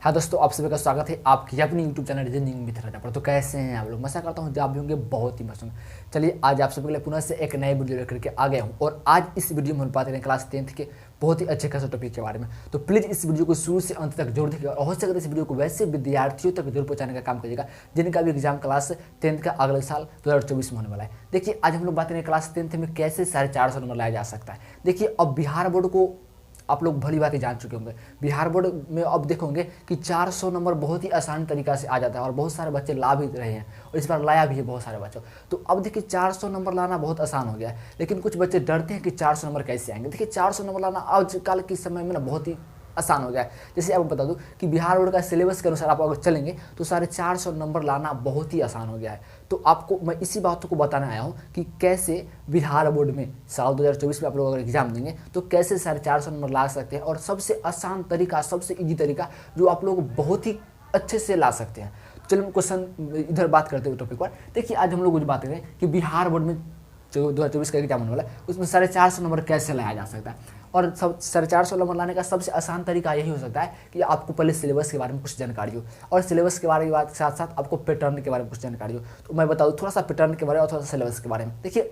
हाँ दोस्तों, आप सभी का स्वागत है आपकी अपनी यूट्यूब चैनल रीजनिंग विद राजा पर। तो कैसे हैं आप लोग? मजा करता हूँ, आप भी होंगे बहुत ही मस्त होंगे। चलिए आज आप सभी के लिए पुनः से एक नए वीडियो लेकर के आ गया हूँ और आज इस वीडियो में हम बात करें क्लास 10th के बहुत ही अच्छे खासे टॉपिक के बारे में। तो प्लीज़ इस वीडियो को शुरू से अंत तक जरूर देखिएगा और हो सके तो इस वीडियो को वैसे विद्यार्थियों तक जरूर पहुँचाने का काम करिएगा जिनका भी एग्जाम क्लास 10th का अगले साल 2024 में होने वाला है। देखिए आज हम लोग बात करें क्लास 10th में कैसे 450 नंबर लाया जा सकता है। देखिए अब बिहार बोर्ड को आप लोग भली बातें जान चुके होंगे। बिहार बोर्ड में अब देखोगे कि 400 नंबर बहुत ही आसान तरीका से आ जाता है और बहुत सारे बच्चे ला भी रहे हैं और इस बार लाया भी है बहुत सारे बच्चों। तो अब देखिए 400 नंबर लाना बहुत आसान हो गया है, लेकिन कुछ बच्चे डरते हैं कि 400 नंबर कैसे आएंगे। देखिए 400 नंबर लाना आजकल के समय में ना बहुत ही आसान हो गया है। जैसे आपको बता दूं कि बिहार बोर्ड का सिलेबस के अनुसार आप अगर चलेंगे तो 450 नंबर लाना बहुत ही आसान हो गया है। तो आपको मैं इसी बातों को बताने आया हूं कि कैसे बिहार बोर्ड में साल 2024 में आप लोग अगर एग्जाम देंगे तो कैसे 450 नंबर ला सकते हैं और सबसे आसान तरीका, सबसे ईजी तरीका जो आप लोग बहुत ही अच्छे से ला सकते हैं। चलिए क्वेश्चन इधर बात करते हुए टॉपिक पर। देखिए आज हम लोग कुछ बात करें कि बिहार बोर्ड में जो 2024 का एग्जाम होने वाला है उसमें 450 नंबर कैसे लाया जा सकता है। और सब 450 नंबर लाने का सबसे आसान तरीका यही हो सकता है कि आपको पहले सिलेबस के बारे में कुछ जानकारी हो और सिलेबस के बारे में साथ साथ आपको पैटर्न के बारे में कुछ जानकारी हो। तो मैं बता दूँ थोड़ा सा पैटर्न के बारे में और थोड़ा सा सिलेबस के बारे में। देखिए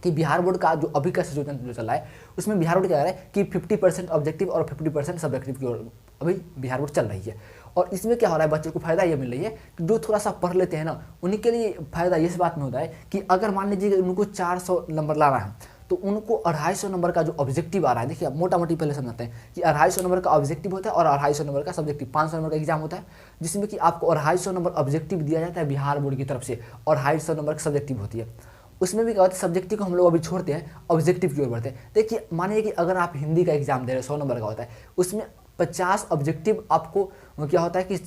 कि बिहार बोर्ड का जो अभी का सिचुएशन जो चल रहा है उसमें बिहार बोर्ड क्या कर रहा है कि 50% ऑब्जेक्टिव और 50% सब्जेक्टिव की ओर अभी बिहार बोर्ड चल रही है। और इसमें क्या हो रहा है, बच्चों को फायदा ये मिल रही है कि जो थोड़ा सा पढ़ लेते हैं ना उन्हीं के लिए फायदा इस बात में होता है कि अगर मान लीजिए उनको 400 नंबर लाना है तो उनको 250 नंबर का जो ऑब्जेक्टिव आ रहा है। देखिए मोटा मोटी पहले समझते हैं कि 250 नंबर का ऑब्जेक्टिव होता है और 250 नंबर का सब्जेक्टिव 500 नंबर का एग्जाम होता है जिसमें कि आपको 250 नंबर ऑब्जेक्टिव दिया जाता है बिहार बोर्ड की तरफ से और 250 नंबर का सब्जेक्टिव होती है। उसमें भी क्या होता है, सब्जेक्टिव को हम लोग अभी छोड़ते हैं, ऑब्जेक्टिव की ओर बढ़ते हैं। देखिए मानिए कि अगर आप हिंदी का एग्जाम दे रहे हैं 100 नंबर का होता है, उसमें 50 ऑब्जेक्टिव आपको क्या होता है कि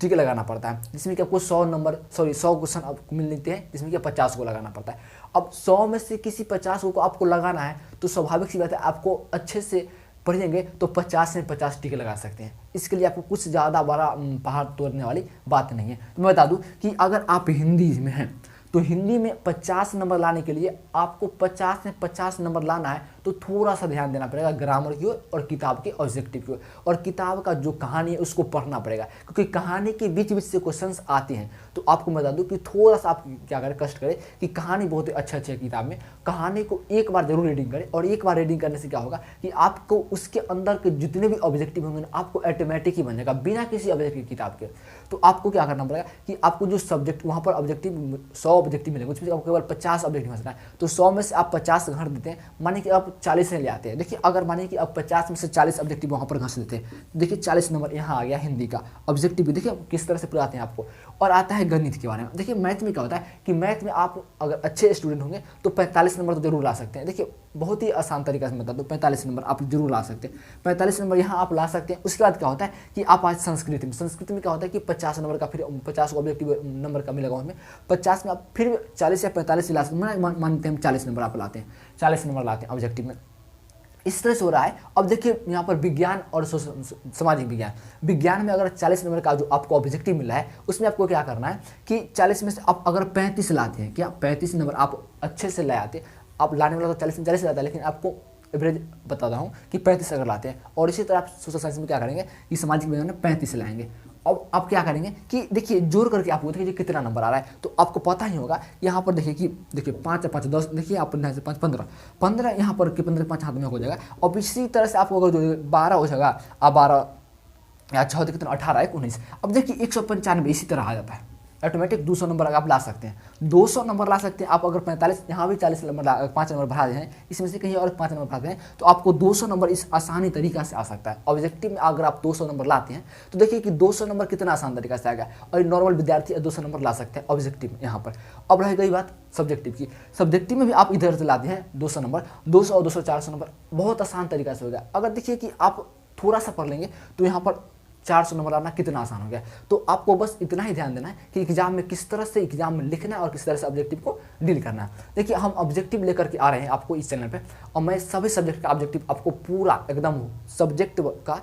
टिक लगाना पड़ता है जिसमें कि आपको 100 क्वेश्चन आपको मिल लेते हैं जिसमें कि 50 को लगाना पड़ता है। अब 100 में से किसी 50 को आपको लगाना है तो स्वाभाविक सी बात है आपको अच्छे से पढ़ेंगे तो 50 में 50 टिक लगा सकते हैं। इसके लिए आपको कुछ ज़्यादा बड़ा पहाड़ तोड़ने वाली बात नहीं है। तो मैं बता दूं कि अगर आप हिंदी में हैं तो हिंदी में 50 नंबर लाने के लिए आपको 50 में 50 नंबर लाना है तो थोड़ा सा ध्यान देना पड़ेगा ग्रामर की ओर और किताब के ऑब्जेक्टिव की ओर और किताब का जो कहानी है उसको पढ़ना पड़ेगा क्योंकि कहानी के बीच बीच से क्वेश्चंस आते हैं। तो आपको बता दूं कि थोड़ा सा आप क्या करें, कष्ट करें कि कहानी बहुत ही अच्छे किताब में कहानी को एक बार जरूर रीडिंग करें और एक बार रीडिंग करने से क्या होगा कि आपको उसके अंदर के जितने भी ऑब्जेक्टिव होंगे आपको ऑटोमेटिक ही बन जाएगा बिना किसी ऑब्जेक्टिव किताब के। तो आपको क्या करना पड़ेगा कि आपको जो सब्जेक्ट वहाँ पर ऑब्जेक्टिव 100 ऑब्जेक्टिव मिलेंगे उसमें आपको केवल 50 ऑब्जेक्टिव हंसना है। तो 100 में से आप 50 घट देते हैं, मानिए कि आप 40 में ले आते हैं। देखिए अगर मानिए कि आप 50 में से 40 ऑब्जेक्टिव वहाँ पर घस देते हैं, देखिए 40 नंबर यहाँ आ गया हिंदी का ऑब्जेक्टिव। देखिए किस तरह से पूरे आते हैं आपको। और आता है गणित के बारे में। देखिए मैथ में क्या होता है कि मैथ में आप अगर अच्छे स्टूडेंट होंगे तो 45 नंबर तो जरूर ला सकते हैं। देखिए बहुत ही आसान तरीका से बता दो, 45 नंबर आप जरूर ला सकते हैं। 45 नंबर यहाँ आप ला सकते हैं। उसके बाद क्या होता है कि आप आज संस्कृत में क्या होता है कि 50 नंबर का फिर 50 ऑब्जेक्टिव नंबर का मिलेगा उसमें 50 में आप फिर 40 या 45 ला सकते हैं। मानते हैं 40 नंबर आप लाते हैं, 40 नंबर लाते हैं ऑब्जेक्टिव में। इस तरह से हो रहा है। अब देखिए यहाँ पर विज्ञान और सामाजिक विज्ञान में अगर 40 नंबर का जो आपको ऑब्जेक्टिव मिला है उसमें आपको क्या करना है कि 40 में से आप अगर 35 लाते हैं, क्या 35 नंबर आप अच्छे से ले आते हैं, आप लाने वाला तो 40 में 40 लाता है लेकिन आपको एवरेज बता रहा हूँ कि 35 अगर लाते हैं। और इसी तरह आप सोशल साइंस में क्या करेंगे कि सामाजिक विज्ञान में 35 लाएंगे। अब आप क्या करेंगे कि देखिए जोड़ करके आपको देखिए कितना नंबर आ रहा है तो आपको पता ही होगा। यहाँ पर देखिए कि देखिए 5 5 10, देखिए आप 5 15 यहाँ पर 15 5 हाथ में हो जाएगा। और इसी तरह से आपको अगर जो 12 हो जाएगा, आप 12 या 6 कितना 18 1 19। अब देखिए 195 इसी तरह आ जाता है ऑटोमेटिक। 200 नंबर आप ला सकते हैं, 200 नंबर ला सकते हैं आप। अगर 45 यहाँ भी 40 नंबर 5 नंबर बढ़ा दें, इसमें से कहीं और 5 नंबर बढ़ा दें तो आपको 200 नंबर इस आसानी तरीका से आ सकता है। ऑब्जेक्टिव में अगर आप 200 नंबर लाते हैं तो देखिए कि 200 नंबर कितना आसान तरीका से आएगा और नॉर्मल विद्यार्थी 200 नंबर ला सकते हैं ऑब्जेक्टिव में यहाँ पर। अब रह गई बात सब्जेक्टिव की। सब्जेक्टिव में भी आप इधर से लाते हैं 200 नंबर, 200 और 200 400 नंबर बहुत आसान तरीका से होगा। अगर देखिए कि आप थोड़ा सा पढ़ लेंगे तो यहाँ पर 400 नंबर लाना कितना आसान हो गया। तो आपको बस इतना ही ध्यान देना है कि एग्जाम में किस तरह से एग्जाम में लिखना है और किस तरह से ऑब्जेक्टिव को डील करना है। देखिए हम ऑब्जेक्टिव लेकर के आ रहे हैं आपको इस चैनल पे और मैं सभी सब्जेक्ट का ऑब्जेक्टिव आपको पूरा एकदम सब्जेक्ट का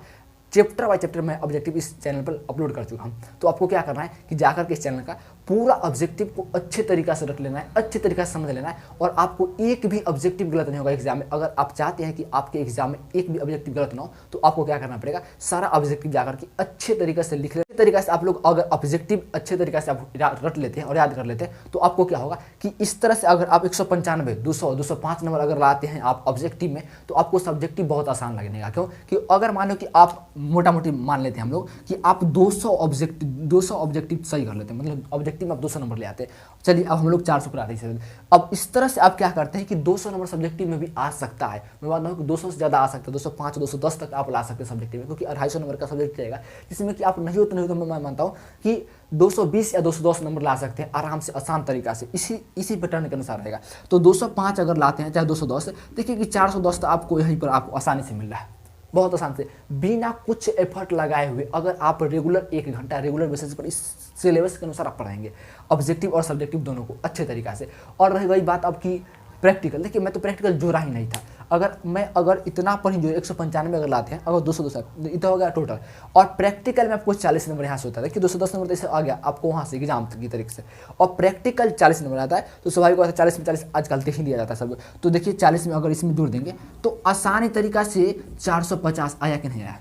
चैप्टर बाय चैप्टर मैं ऑब्जेक्टिव इस चैनल पर अपलोड कर चुका हूँ। तो आपको क्या करना है कि जाकर के इस चैनल का पूरा ऑब्जेक्टिव को अच्छे तरीक़ा से रट लेना है, अच्छे तरीक़ा से समझ लेना है, और आपको एक भी ऑब्जेक्टिव गलत नहीं होगा एग्जाम में। अगर आप चाहते हैं कि आपके एग्जाम में एक भी ऑब्जेक्टिव गलत ना हो, तो आपको क्या करना पड़ेगा, सारा ऑब्जेक्टिव जाकर के अच्छे तरीक़े से लिख ले। तरीक़े से आप लोग अगर ऑब्जेक्टिव अच्छे तरीक़े से आप रट लेते हैं और याद कर लेते हैं, तो आपको क्या होगा कि इस तरह से अगर आप 195, 200, 205 नंबर अगर लाते हैं आप ऑब्जेक्टिव में, तो आपको सब्जेक्टिव बहुत आसान लगेगा। क्यों कि अगर मान लो कि आप मोटा मोटी मान लेते हैं हम लोग कि आप 200 ऑब्जेक्टिव सही कर लेते हैं, मतलब ऑब्जेक्टिव में आप 200 नंबर ले आते हैं। चलिए अब हम लोग 400 पर आते हैं। अब इस तरह से आप क्या करते हैं कि 200 नंबर सब्जेक्टिव में भी आ सकता है। मैं बात कि 200 से ज़्यादा आ सकता है, 205, 210 तक आप ला सकते हैं सब्जेक्टिव में, क्योंकि 250 नंबर का सब्जेक्ट रहेगा, जिसमें कि आप नहीं हो तो मैं मानता हूँ कि 220 या 210 नंबर ला सकते हैं आराम से, आसान तरीका से, इसी पैटर्न के अनुसार रहेगा। तो 205 अगर लाते हैं, चाहे 210, देखिए कि 410 तो आपको यहीं पर आपको आसानी से मिल रहा है, बहुत आसान से, बिना कुछ एफर्ट लगाए हुए। अगर आप रेगुलर 1 घंटा रेगुलर बेसिस पर इस सिलेबस के अनुसार आप पढ़ाएंगे ऑब्जेक्टिव और सब्जेक्टिव दोनों को अच्छे तरीक़ा से। और रही गई बात आपकी प्रैक्टिकल, देखिए मैं तो प्रैक्टिकल जोड़ा ही नहीं था। अगर इतना पर ही जो 195 अगर लाते हैं, अगर 200 इतना हो गया टोटल, और प्रैक्टिकल में आपको 40 नंबर यहाँ से होता है। देखिए 210 नंबर तो आ गया आपको वहाँ से एग्जाम की तरीके से, और प्रैक्टिकल 40 नंबर आता है, तो स्वाभाविक बात है 40 में 40 आजकल देख ही दिया जाता है सब। तो देखिए 40 में अगर इसमें जोड़ देंगे तो आसानी तरीका से 450 आया कि नहीं आया,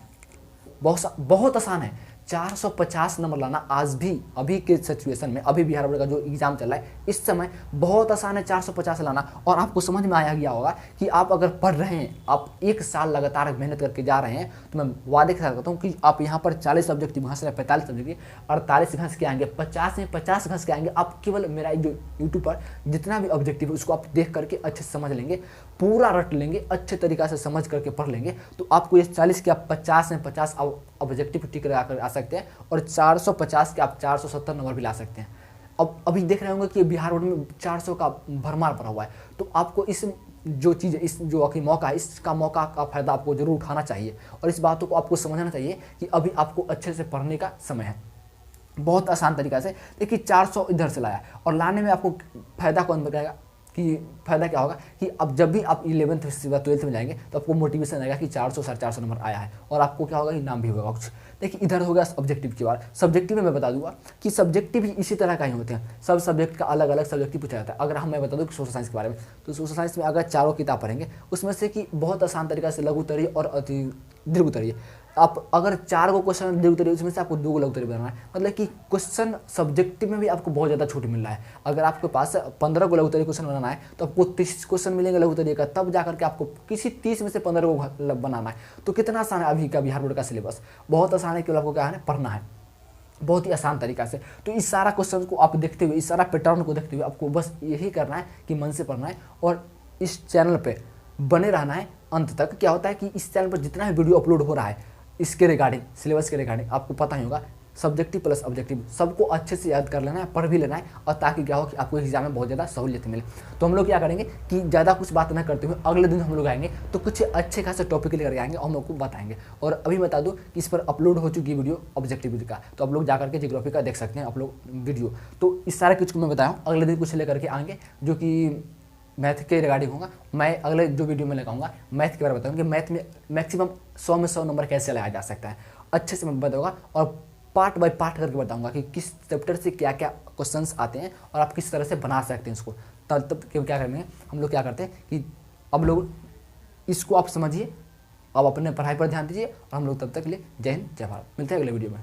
बहुत आसान है। 450 नंबर लाना आज भी, अभी के सिचुएशन में, अभी बिहार बोर्ड का जो एग्जाम चल रहा है इस समय, बहुत आसान है 450 लाना। और आपको समझ में आया गया होगा कि आप अगर पढ़ रहे हैं, आप 1 साल लगातार मेहनत करके जा रहे हैं, तो मैं वादे के साथ कहता हूँ कि आप यहाँ पर 40 सब्जेक्टिव घंस रहे हैं, 45 सब्जेक्टिव, 48 घंस के आएंगे, 50 में 50 घंस के आएंगे। आप केवल मेरा जो यूट्यूब पर जितना भी ऑब्जेक्टिव है उसको आप देख करके अच्छे से समझ लेंगे, पूरा रट लेंगे, अच्छे तरीक़ा से समझ करके पढ़ लेंगे, तो आपको ये 40 के आप 50 में 50 ऑब्जेक्टिव टिक लगा कर आ सकते हैं, और 450 के आप 470 नंबर भी ला सकते हैं। अब अभी देख रहे होंगे कि बिहार बोर्ड में 400 का भरमार पड़ा हुआ है, तो आपको इस जो चीज़, इस जो आपकी मौका है, इसका मौका का फ़ायदा आपको जरूर उठाना चाहिए, और इस बातों को आपको समझना चाहिए कि अभी आपको अच्छे से पढ़ने का समय है। बहुत आसान तरीका से देखिए 400 इधर से लाया, और लाने में आपको फ़ायदा कौन बताएगा कि फ़ायदा क्या होगा कि अब जब भी आप 11th से 12th में जाएंगे तो आपको मोटिवेशन आएगा कि 400 450 नंबर आया है, और आपको क्या होगा कि नाम भी होगा कुछ। देखिए इधर हो गया ऑब्जेक्टिव की बात। सब्जेक्टिव में मैं बता दूंगा कि सब्जेक्टिव भी इसी तरह का ही होते हैं, सब सब्जेक्ट का अलग अलग सब्जेक्टिव पूछा जाता है। अगर मैं बता दूं कि सोशल साइंस के बारे में, तो सोशल साइंस में अगर चारों किताब पढ़ेंगे, उसमें से कि बहुत आसान तरीका से लघु उत्तरीय और दीर्घ उत्तरीय, आप अगर 4 को क्वेश्चन दीर्घ उत्तरीय, उसमें से आपको 2 लघु उत्तरीय बनाना है, मतलब कि क्वेश्चन सब्जेक्टिव में भी आपको बहुत ज़्यादा छूट मिल रहा है। अगर आपके पास 15 को लघु उत्तरीय क्वेश्चन बनाना है, तो आपको 30 क्वेश्चन मिलेंगे लघु उत्तरीय का, तब जाकर के आपको किसी 30 में से 15 को बनाना है। तो कितना आसान है अभी का बिहार बोर्ड का सिलेबस, बहुत आसान है, केवल आपको क्या है, पढ़ना है बहुत ही आसान तरीका से। तो इस सारा क्वेश्चन को आप देखते हुए, इस सारा पैटर्न को देखते हुए आपको बस यही करना है कि मन से पढ़ना है, और इस चैनल पे बने रहना है अंत तक। क्या होता है कि इस चैनल पर जितना भी वीडियो अपलोड हो रहा है इसके रिगार्डिंग, सिलेबस के रिगार्डिंग, आपको पता ही होगा, सब्जेक्टिव प्लस ऑब्जेक्टिव सबको अच्छे से याद कर लेना है, पढ़ भी लेना है, और ताकि क्या हो कि आपको एग्जाम में बहुत ज़्यादा सहूलियत मिले। तो हम लोग क्या करेंगे कि ज़्यादा कुछ बात ना करते हुए अगले दिन हम लोग आएंगे, तो कुछ अच्छे खासे टॉपिक लेकर आएंगे और हम लोग को बताएंगे। और अभी बता दूँ कि इस पर अपलोड हो चुकी वीडियो ऑब्जेक्टिव का, तो आप लोग जाकर के जियोग्राफी का देख सकते हैं आप लोग वीडियो। तो इस सारे कुछ को मैं बताया हूँ, अगले दिन कुछ लेकर के आएंगे जो कि मैथ के रिगार्डिंग होगा। मैं अगले जो वीडियो में लगाऊंगा मैथ के बारे में बताऊँगा कि मैथ में मैक्सिमम 100 में 100 नंबर कैसे लाया जा सकता है, अच्छे से मैं बताऊँगा, और पार्ट बाय पार्ट करके बताऊँगा कि किस चैप्टर से क्या क्या क्वेश्चंस आते हैं और आप किस तरह से बना सकते हैं इसको। तब क्या करेंगे हम लोग, क्या करते हैं कि अब लोग इसको आप समझिए, अब अपने पढ़ाई पर ध्यान दीजिए, और हम लोग तब तक के लिए जय हिंद जय भारत, मिलते हैं अगले वीडियो में।